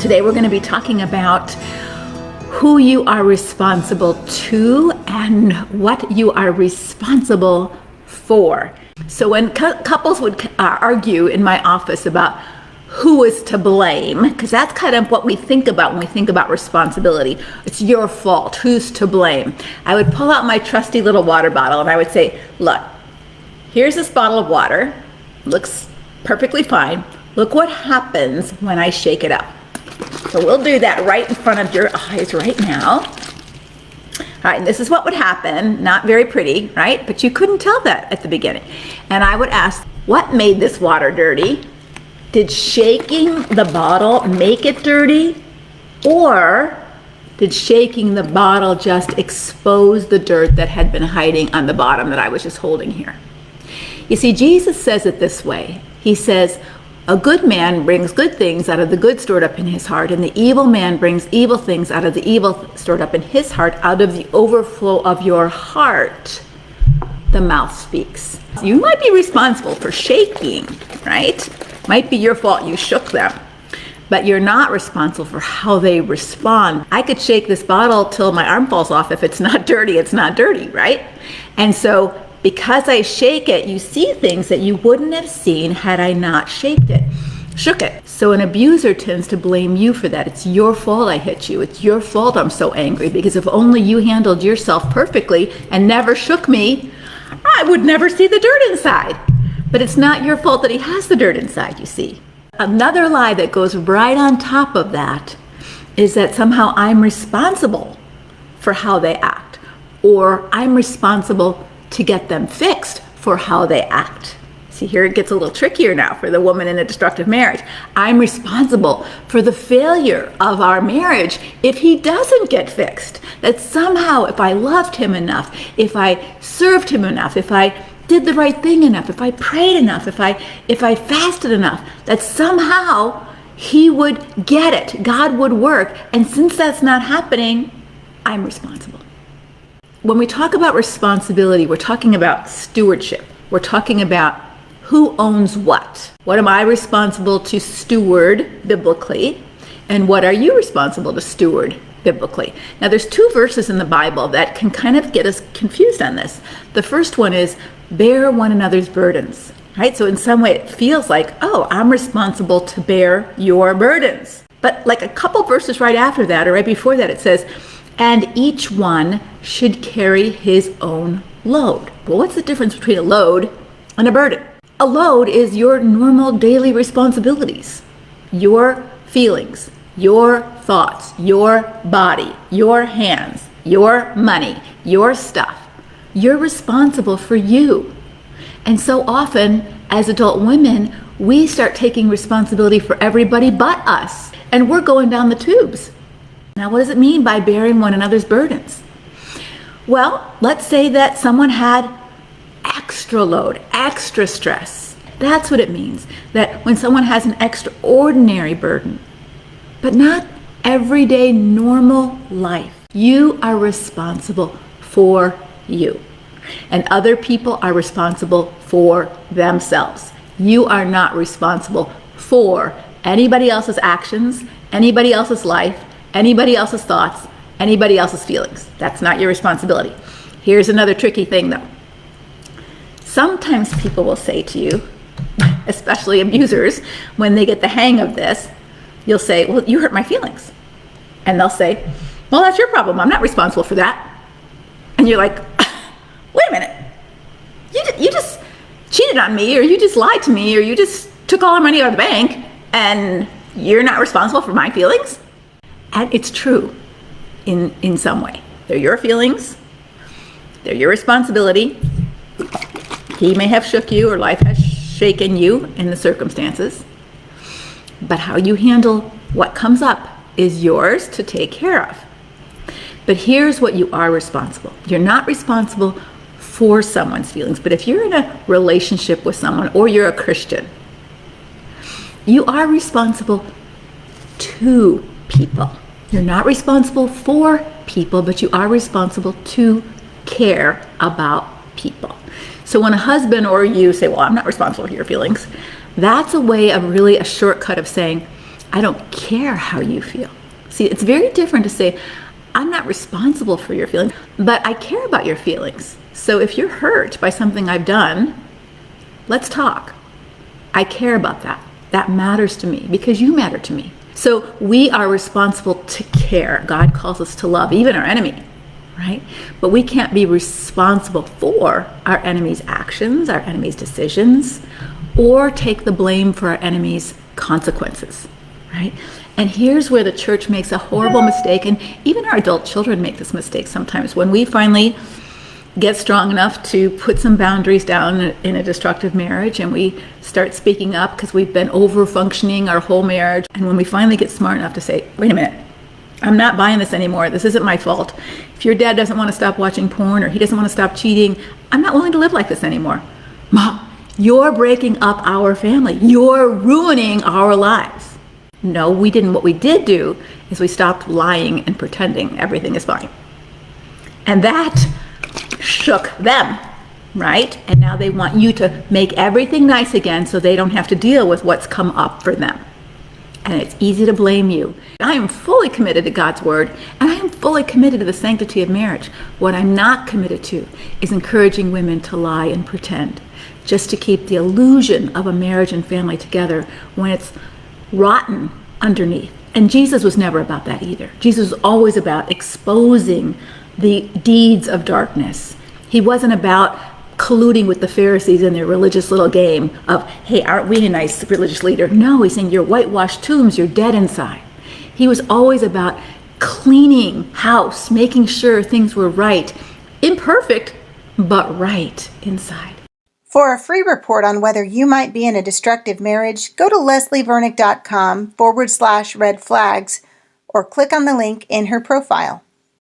Today we're going to be talking about who you are responsible to and what you are responsible for. So when couples would argue in my office about who is to blame, because that's kind of what we think about when we think about responsibility. It's your fault. Who's to blame? I would pull out my trusty little water bottle and I would say, look, here's this bottle of water. Looks perfectly fine. Look what happens when I shake it up. So we'll do that right in front of your eyes right now. All right, and this is what would happen. Not very pretty, right? But you couldn't tell that at the beginning. And I would ask, what made this water dirty? Did shaking the bottle make it dirty? Or did shaking the bottle just expose the dirt that had been hiding on the bottom that I was just holding here? You see, Jesus says it this way. He says, a good man brings good things out of the good stored up in his heart, and the evil man brings evil things out of the evil stored up in his heart. Out of the overflow of your heart, the mouth speaks. You might be responsible for shaking, right? Might be your fault you shook them, but you're not responsible for how they respond. I could shake this bottle till my arm falls off. If it's not dirty, it's not dirty, right? And so because I shake it, you see things that you wouldn't have seen had I not shook it. So an abuser tends to blame you for that. It's your fault I hit you. It's your fault I'm so angry, because if only you handled yourself perfectly and never shook me, I would never see the dirt inside. But it's not your fault that he has the dirt inside, you see. Another lie that goes right on top of that is that somehow I'm responsible for how they act, or I'm responsible to get them fixed for how they act. See, here it gets a little trickier now for the woman in a destructive marriage. I'm responsible for the failure of our marriage if he doesn't get fixed. That somehow if I loved him enough, if I served him enough, if I did the right thing enough, if I prayed enough, if I fasted enough, that somehow he would get it, God would work. And since that's not happening, I'm responsible. When we talk about responsibility, we're talking about stewardship. We're talking about who owns what. What am I responsible to steward biblically? And what are you responsible to steward biblically? Now there's two verses in the Bible that can kind of get us confused on this. The first one is, bear one another's burdens, right? So in some way it feels like, oh, I'm responsible to bear your burdens. But like a couple verses right after that, or right before that, it says, and each one should carry his own load. Well, what's the difference between a load and a burden? A load is your normal daily responsibilities, your feelings, your thoughts, your body, your hands, your money, your stuff. You're responsible for you. And so often, as adult women, we start taking responsibility for everybody but us. And we're going down the tubes. Now, what does it mean by bearing one another's burdens? Well, let's say that someone had extra load, extra stress. That's what it means. That when someone has an extraordinary burden, but not everyday normal life, you are responsible for you. And other people are responsible for themselves. You are not responsible for anybody else's actions, anybody else's life, anybody else's thoughts, anybody else's feelings. That's not your responsibility. Here's another tricky thing though. Sometimes people will say to you, especially abusers, when they get the hang of this, you'll say, well, you hurt my feelings. And they'll say, well, that's your problem. I'm not responsible for that. And you're like, wait a minute, you just cheated on me, or you just lied to me, or you just took all our money out of the bank, and you're not responsible for my feelings? And it's true in some way. They're your feelings, they're your responsibility. He may have shook you, or life has shaken you in the circumstances, but how you handle what comes up is yours to take care of. But here's what you are responsible. You're not responsible for someone's feelings, but if you're in a relationship with someone, or you're a Christian, you are responsible to people. You're not responsible for people, but you are responsible to care about people. So when a husband or you say, well, I'm not responsible for your feelings, that's a way of really a shortcut of saying, I don't care how you feel. See, it's very different to say, I'm not responsible for your feelings, but I care about your feelings. So if you're hurt by something I've done, let's talk. I care about that. That matters to me because you matter to me. So we are responsible to care. God calls us to love, even our enemy, right? But we can't be responsible for our enemy's actions, our enemy's decisions, or take the blame for our enemy's consequences, right? And here's where the church makes a horrible mistake, and even our adult children make this mistake sometimes. When we finally get strong enough to put some boundaries down in a destructive marriage, and we start speaking up because we've been over-functioning our whole marriage, and when we finally get smart enough to say, wait a minute, I'm not buying this anymore, this isn't my fault. If your dad doesn't want to stop watching porn or he doesn't want to stop cheating, I'm not willing to live like this anymore. Mom, you're breaking up our family. You're ruining our lives. No, we didn't. What we did do is we stopped lying and pretending everything is fine. And that shook them, right? And now they want you to make everything nice again so they don't have to deal with what's come up for them. And it's easy to blame you. I am fully committed to God's word, and I am fully committed to the sanctity of marriage. What I'm not committed to is encouraging women to lie and pretend, just to keep the illusion of a marriage and family together when it's rotten underneath. And Jesus was never about that either. Jesus was always about exposing the deeds of darkness. He wasn't about colluding with the Pharisees in their religious little game of, hey, aren't we a nice religious leader? No, he's saying you're whitewashed tombs, you're dead inside. He was always about cleaning house, making sure things were right. Imperfect, but right inside. For a free report on whether you might be in a destructive marriage, go to leslievernick.com/red flags or click on the link in her profile.